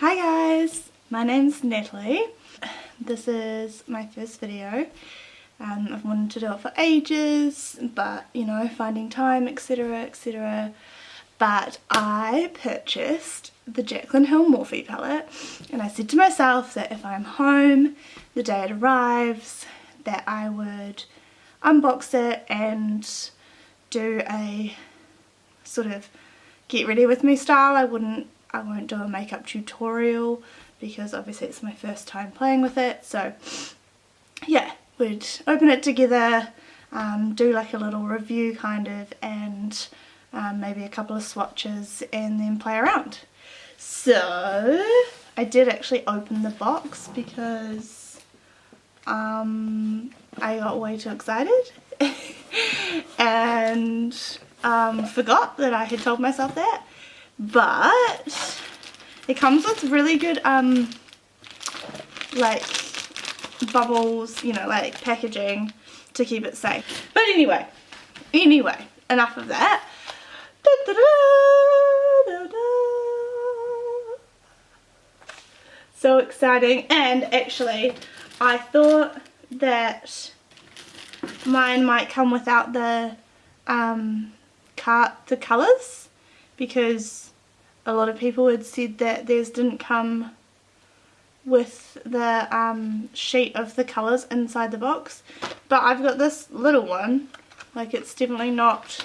Hi guys, my name's Natalie. This is my first video. I've wanted to do it for ages, but you know, finding time, etc, etc. But I purchased the Jaclyn Morphe palette, and I said to myself that if I'm home the day it arrives, that I would unbox it and do a sort of get ready with me style. I won't do a makeup tutorial because obviously it's my first time playing with it. So yeah, we'd open it together, do like a little review kind of, and maybe a couple of swatches and then play around. So I did actually open the box because I got way too excited and forgot that I had told myself that. But it comes with really good like bubbles, you know, like packaging to keep it safe. But anyway, enough of that. So exciting. And actually I thought that mine might come without the colours, because a lot of people had said that theirs didn't come with the sheet of the colours inside the box. But I've got this little one, like it's definitely not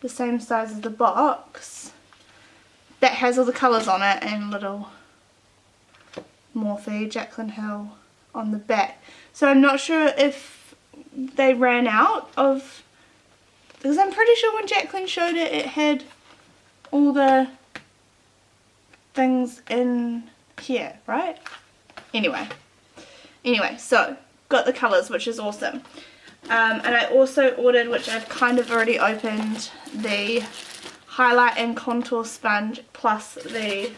the same size as the box, that has all the colours on it and little Morphe Jaclyn Hill on the back. So I'm not sure if they ran out of, because I'm pretty sure when Jaclyn showed it, it had all the things in here, right? Anyway, so got the colours, which is awesome. And I also ordered, which I've kind of already opened, the highlight and contour sponge plus the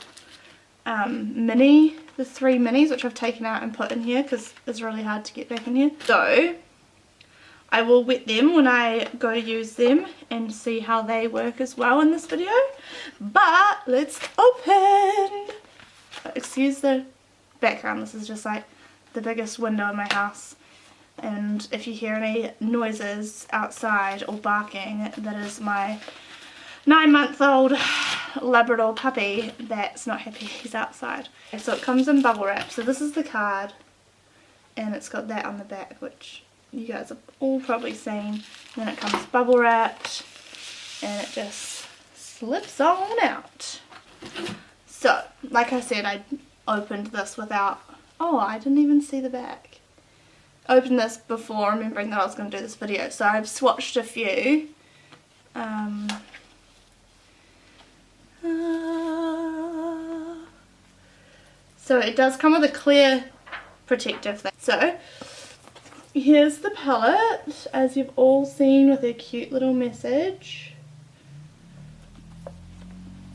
the 3 minis, which I've taken out and put in here because it's really hard to get back in here. So I will wet them when I go to use them and see how they work as well in this video. But let's open. Excuse the background, this is just like the biggest window in my house, and if you hear any noises outside or barking, that is my 9-month-old Labrador puppy that's not happy he's outside. So it comes in bubble wrap. So this is the card, and it's got that on the back, which you guys have all probably seen. Then it comes bubble wrapped and it just slips on out. So like I said, I opened this without, oh, I didn't even see the back. Opened this before remembering that I was going to do this video, so I've swatched a few. So it does come with a clear protective thing. So here's the palette, as you've all seen, with a cute little message.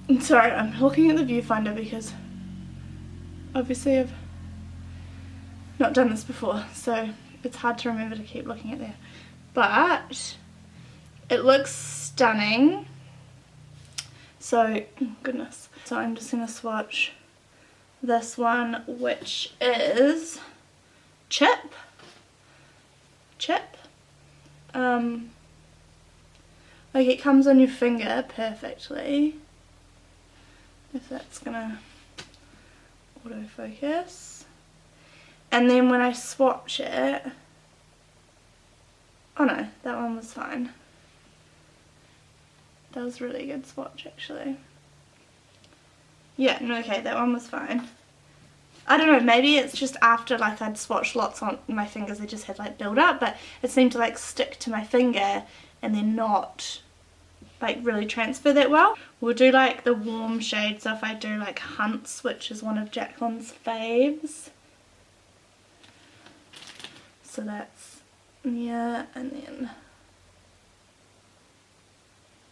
I'm sorry, I'm looking at the viewfinder because obviously I've not done this before, so it's hard to remember to keep looking at there. But it looks stunning. So, goodness. So I'm just going to swatch this one, which is Chip. Like it comes on your finger perfectly, if that's gonna autofocus. And then when I swatch it, oh no, that one was fine. That was a really good swatch actually. Yeah, no, okay, that one was fine. I don't know, maybe it's just after like I'd swatched lots on my fingers, they just had like build up, but it seemed to like stick to my finger and then not like really transfer that well. We'll do like the warm shades, so if I do like Hunts, which is one of Jaclyn's faves. So that's, yeah, and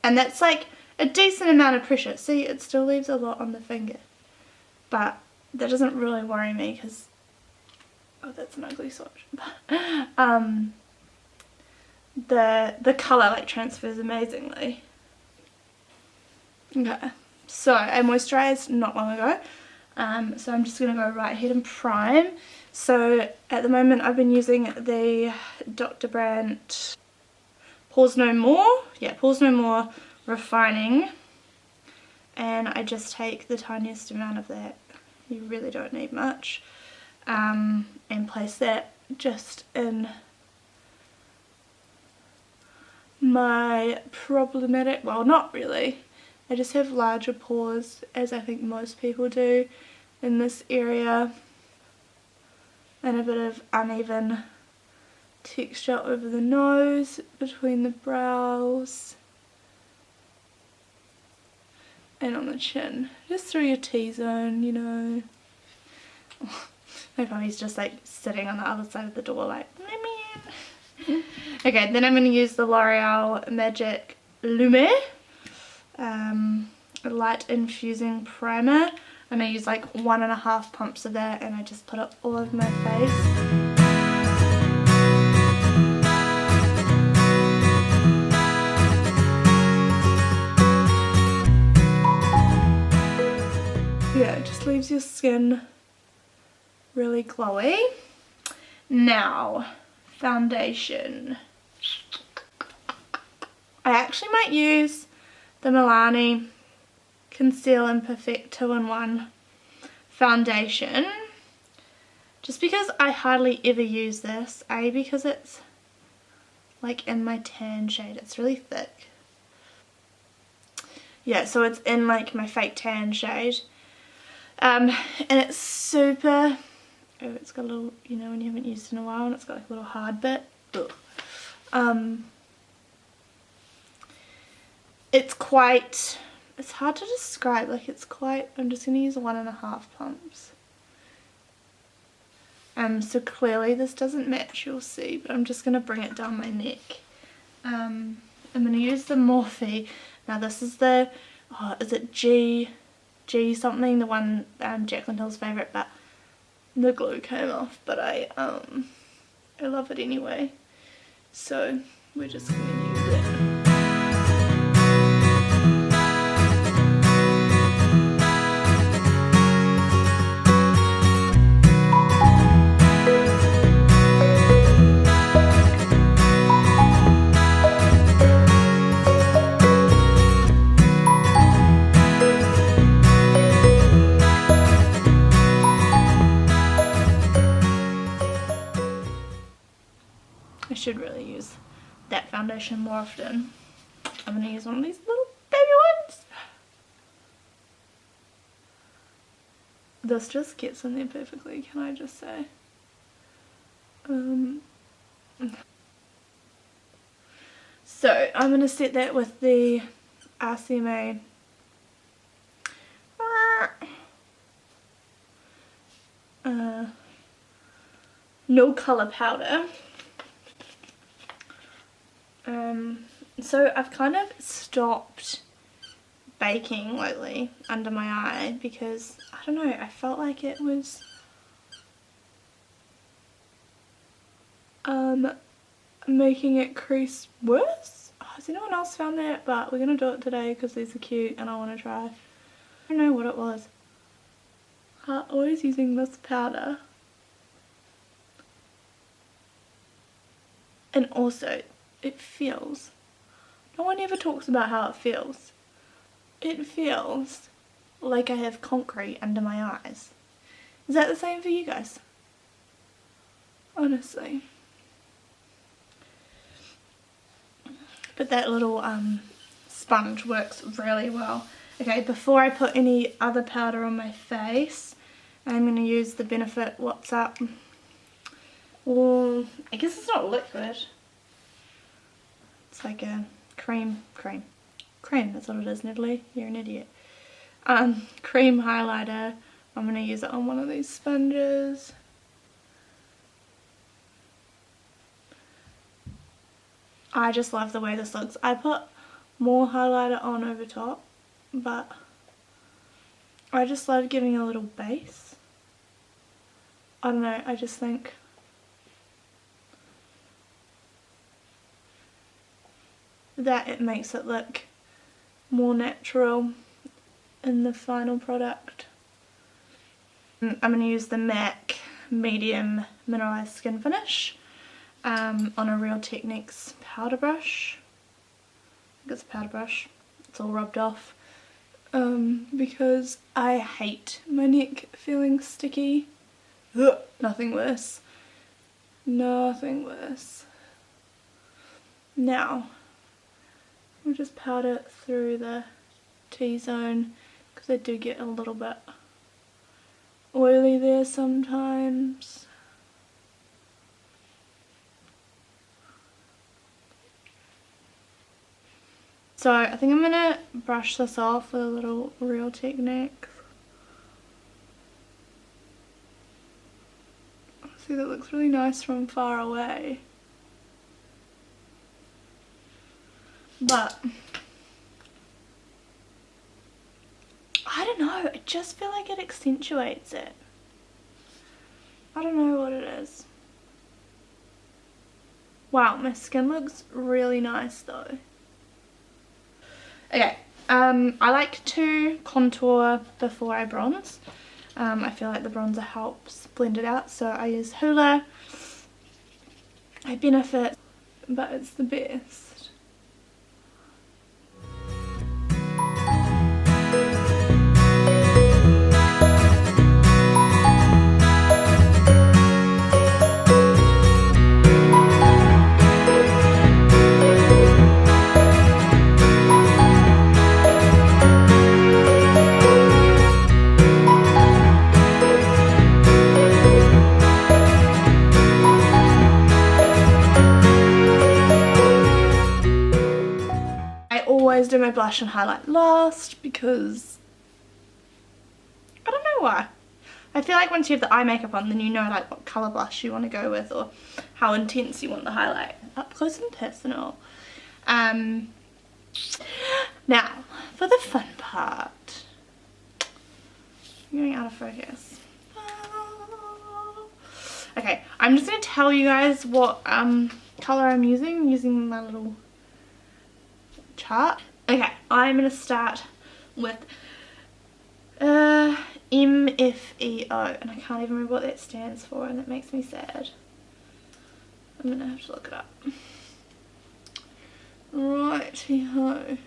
that's like a decent amount of pressure. See, it still leaves a lot on the finger, but that doesn't really worry me because, oh, that's an ugly swatch. The colour like transfers amazingly. Okay, so I moisturised not long ago. So I'm just going to go right ahead and prime. So at the moment I've been using the Dr. Brandt Pores No More. Yeah, Pores No More Refining. And I just take the tiniest amount of that. You really don't need much. And place that just in my problematic, well, not really. I just have larger pores, as I think most people do in this area, and a bit of uneven texture over the nose, between the brows, and on the chin. Just through your T-zone, you know. My puppy's just like sitting on the other side of the door like, let me in. Okay, then I'm going to use the L'Oreal Magic Lume Light Infusing Primer. I'm going to use like 1.5 pumps of that, and I just put it all over my face. Yeah, it just leaves your skin really glowy. Now, foundation. I actually might use the Milani Conceal and Perfect 2-in-1 foundation, just because I hardly ever use this. A, because it's like in my tan shade, it's really thick. Yeah, so it's in like my fake tan shade. And it's super, oh, it's got a little, you know, when you haven't used it in a while and it's got like a little hard bit. Ugh. It's quite, it's hard to describe, like it's quite, I'm just going to use 1.5 pumps. So clearly this doesn't match, you'll see, but I'm just going to bring it down my neck. I'm going to use the Morphe. Now this is the, oh, is it G something, the one Jaclyn Hill's favourite, but the glue came off, but I love it anyway, so we're just going to use it. I should really use that foundation more often. I'm going to use one of these little baby ones. This just gets in there perfectly, can I just say. So I'm going to set that with the RCMA no colour powder. So I've kind of stopped baking lately under my eye because, I don't know, I felt like it was making it crease worse. Has anyone else found that? But we're going to do it today because these are cute and I want to try. I don't know what it was. Always using this powder. And also, it feels, no one ever talks about how it feels. It feels like I have concrete under my eyes. Is that the same for you guys? Honestly. But that little sponge works really well. Okay, before I put any other powder on my face, I'm going to use the Benefit What's Up. Well, I guess it's not liquid. It's like a cream, that's what it is, Natalie. You're an idiot. Cream highlighter. I'm going to use it on one of these sponges. I just love the way this looks. I put more highlighter on over top, but I just love giving a little base. I don't know, I just think that it makes it look more natural in the final product. I'm going to use the MAC Medium Mineralized Skin Finish on a Real Techniques powder brush. I think it's a powder brush. It's all rubbed off because I hate my neck feeling sticky. Ugh, nothing worse. Nothing worse. Now, we'll just powder through the T-zone because I do get a little bit oily there sometimes. So I think I'm going to brush this off with a little Real Techniques. See, that looks really nice from far away. But I don't know, I just feel like it accentuates it. I don't know what it is. Wow, my skin looks really nice though. Okay, I like to contour before I bronze. I feel like the bronzer helps blend it out, so I use Hoola. I Benefit, but it's the best. Do my blush and highlight last because I don't know why. I feel like once you have the eye makeup on, then you know like what colour blush you want to go with or how intense you want the highlight. Up close and personal. Now for the fun part. I'm going out of focus. Okay, I'm just going to tell you guys what colour I'm using my little chart. Okay, I'm going to start with MFEO, and I can't even remember what that stands for, and that makes me sad. I'm going to have to look it up. Righty-ho.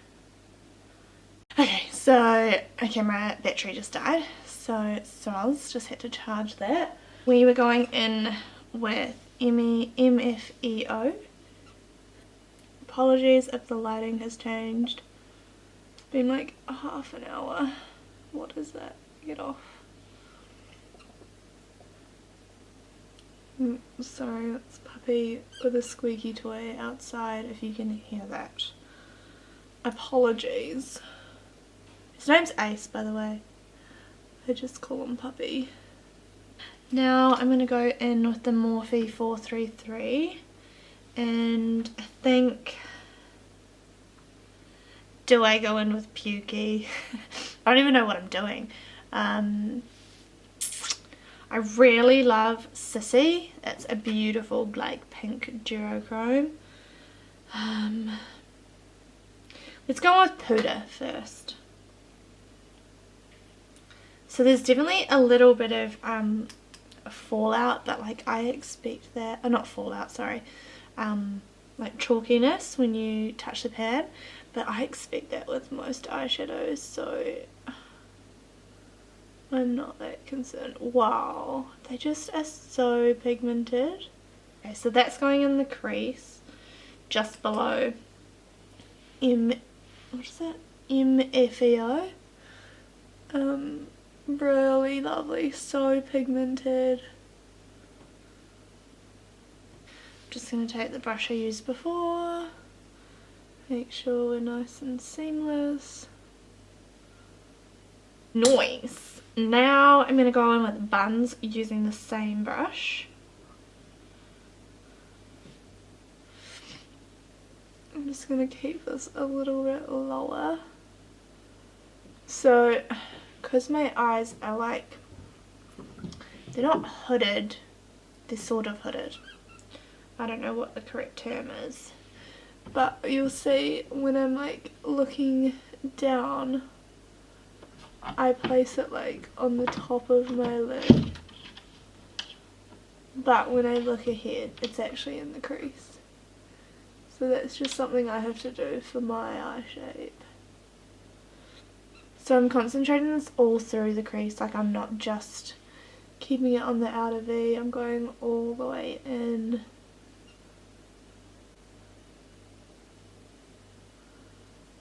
Okay, so, my battery just died, so just had to charge that. We were going in with MFEO. Apologies if the lighting has changed. It's been like half an hour. What is that? Get off. Sorry, that's Puppy with a squeaky toy outside if you can hear that. Apologies. His name's Ace, by the way. I just call him Puppy. Now I'm going to go in with the Morphe 433. And I think, do I go in with Pukey? I don't even know what I'm doing. I really love Sissy. It's a beautiful like pink duochrome. Let's go with Puda first. So there's definitely a little bit of fallout, but like I expect that, not fallout, sorry. Like chalkiness when you touch the pan, but I expect that with most eyeshadows, so I'm not that concerned. Wow, they just are so pigmented. Okay, so that's going in the crease just below MFEO. Really lovely, so pigmented. Just going to take the brush I used before, make sure we're nice and seamless. Nice. Now I'm going to go in with buns using the same brush. I'm just going to keep this a little bit lower. So, because my eyes are like, they're not hooded, they're sort of hooded. I don't know what the correct term is, but you'll see when I'm like looking down, I place it like on the top of my lid, but when I look ahead it's actually in the crease. So that's just something I have to do for my eye shape. So I'm concentrating this all through the crease, like I'm not just keeping it on the outer V, I'm going all the way in.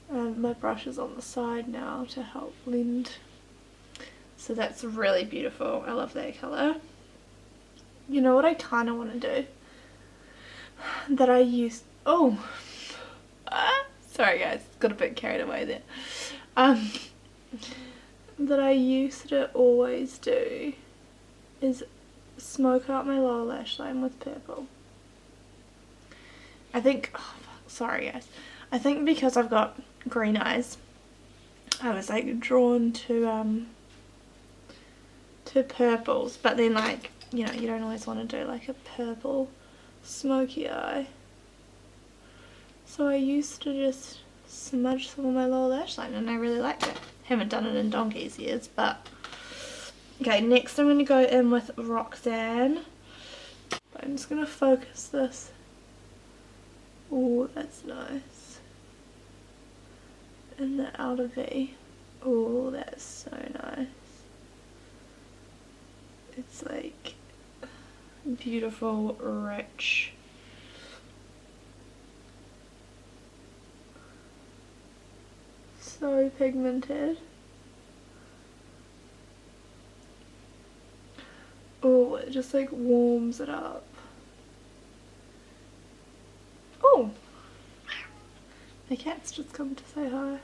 And my brush is on the side now to help blend. So that's really beautiful. I love that colour. You know what I kind of want to do? That I used... Oh! Sorry guys, got a bit carried away there. That I used to always do is smoke out my lower lash line with purple. I think... Oh, sorry guys. I think because I've got green eyes, I was like drawn to purples, but then like, you know, you don't always want to do like a purple smoky eye. So I used to just smudge some of my lower lash line and I really liked it. Haven't done it in donkey's years, but okay, next I'm going to go in with Roxanne. I'm just going to focus this. Oh, that's nice. And the outer V. Oh, that's so nice. It's like beautiful, rich. So pigmented. Oh, it just like warms it up. Oh! My cat's just come to say hi.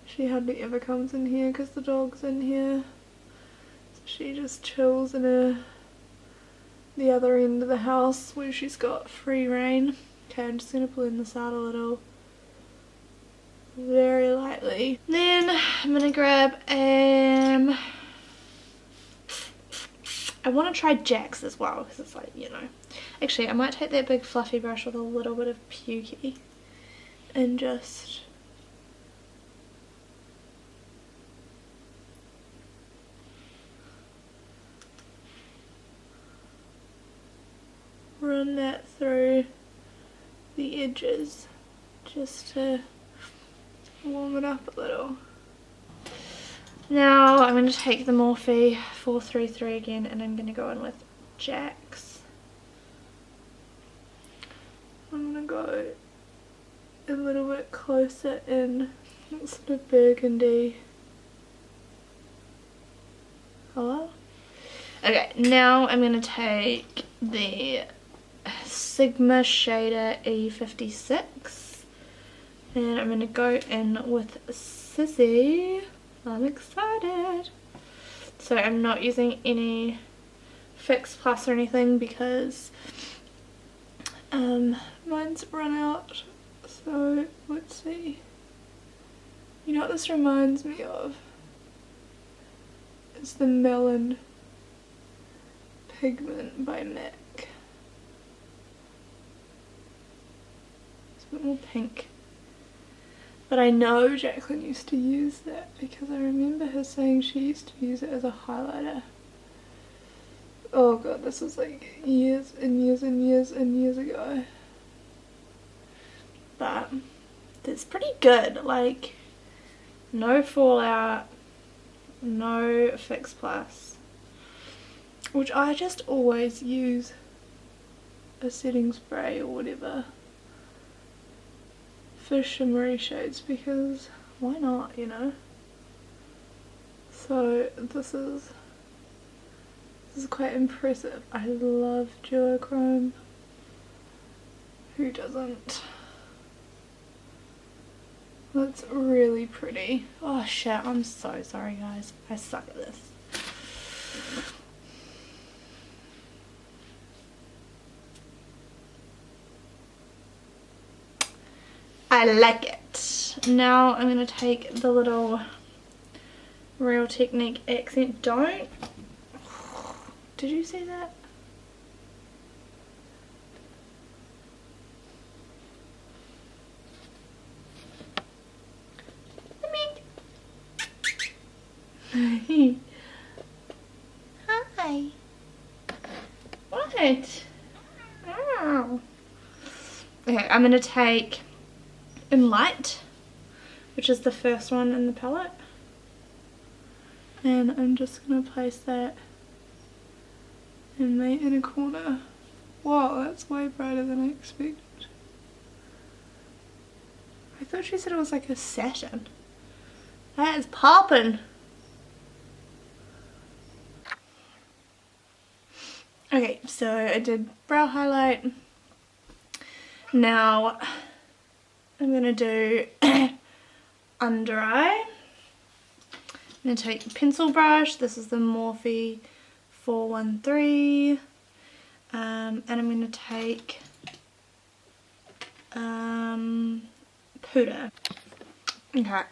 She hardly ever comes in here because the dog's in here. So she just chills in the other end of the house where she's got free reign. Okay, I'm just going to blend this out a little. Very lightly. Then I'm going to grab I want to try Jack's as well because it's like, you know. Actually, I might take that big fluffy brush with a little bit of pukey and just run that through the edges just to warm it up a little. Now I'm going to take the Morphe 433 again and I'm going to go in with Jack's. I'm going to go a little bit closer in, sort of burgundy colour. Okay, now I'm going to take the Sigma shader E56 and I'm going to go in with Sissy. I'm excited. So I'm not using any Fix Plus or anything because mine's run out. So let's see. You know what this reminds me of? It's the Melon Pigment by MAC. It's a bit more pink. But I know Jaclyn used to use that because I remember her saying she used to use it as a highlighter. Oh god, this was like years and years and years and years ago. But it's pretty good, like no fallout, no Fix Plus, which I just always use a setting spray or whatever for shimmery shades because why not, you know? So this is quite impressive. I love duochrome. Who doesn't? That's really pretty. Oh shit, I'm so sorry guys. I suck at this. I like it. Now I'm going to take the little Real Technique accent. Don't. Did you see that? Hi. What? Oh. Okay, I'm going to take In Light, which is the first one in the palette. And I'm just going to place that in the inner corner. Wow, that's way brighter than I expected. I thought she said it was like a satin. That is poppin'. Okay, so I did brow highlight. Now I'm gonna do under eye. I'm gonna take a pencil brush. This is the Morphe 413. And I'm gonna take Puder. Okay.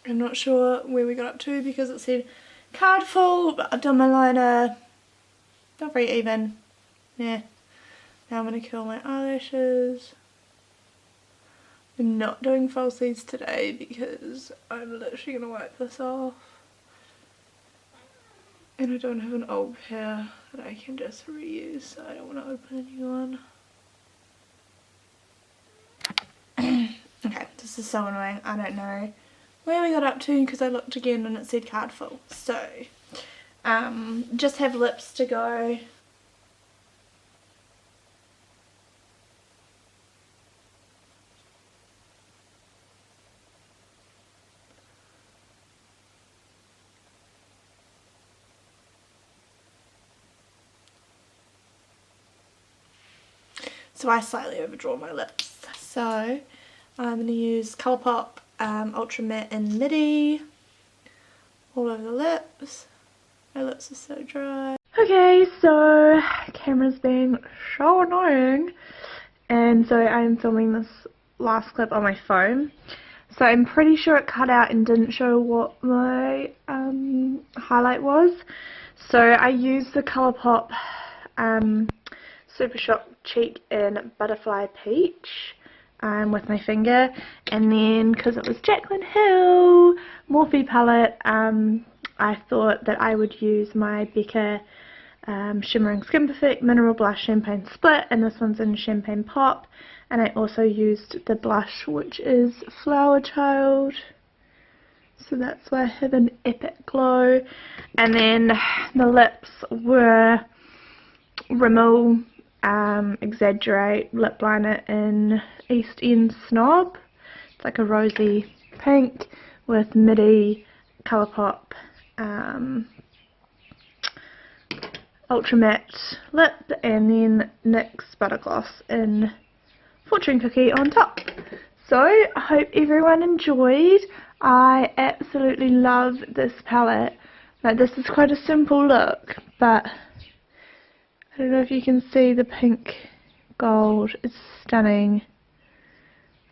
I'm not sure where we got up to because it said card full, but I've done my liner. Not very even. Yeah. Now I'm going to curl my eyelashes. I'm not doing falsies today because I'm literally going to wipe this off. And I don't have an old pair that I can just reuse, so I don't want to open a new one. Okay, this is so annoying. I don't know where we got up to because I looked again and it said card full. So, just have lips to go. So I slightly overdraw my lips. So I'm going to use Colourpop Ultra Matte in Midi all over the lips. My lips are so dry. Okay, so camera's being so annoying, and so I'm filming this last clip on my phone. So I'm pretty sure it cut out and didn't show what my highlight was. So I used the Colourpop Super Shock Cheek in Butterfly Peach with my finger, and then because it was Jaclyn Hill Morphe palette, I thought that I would use my Becca Shimmering Skin Perfect Mineral Blush Champagne Split, and this one's in Champagne Pop, and I also used the blush which is Flower Child, so that's why I have an epic glow. And then the lips were Rimmel Exaggerate lip liner in East End Snob. It's like a rosy pink with Midi Colourpop Ultra Matte lip, and then NYX Butter Gloss in Fortune Cookie on top. So I hope everyone enjoyed. I absolutely love this palette. Like, this is quite a simple look, but I don't know if you can see the pink gold. It's stunning.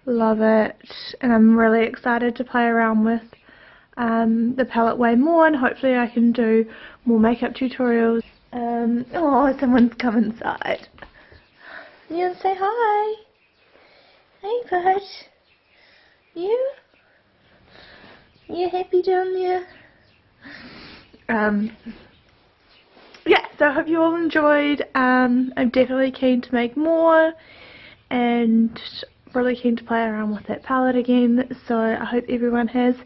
Love it. And I'm really excited to play around with the palette way more, and hopefully I can do more makeup tutorials. Oh, someone's come inside. You want to say hi? Hey, bud. You happy down there? Yeah, so I hope you all enjoyed. I'm definitely keen to make more and really keen to play around with that palette again. So I hope everyone has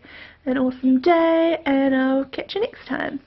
an awesome day, and I'll catch you next time.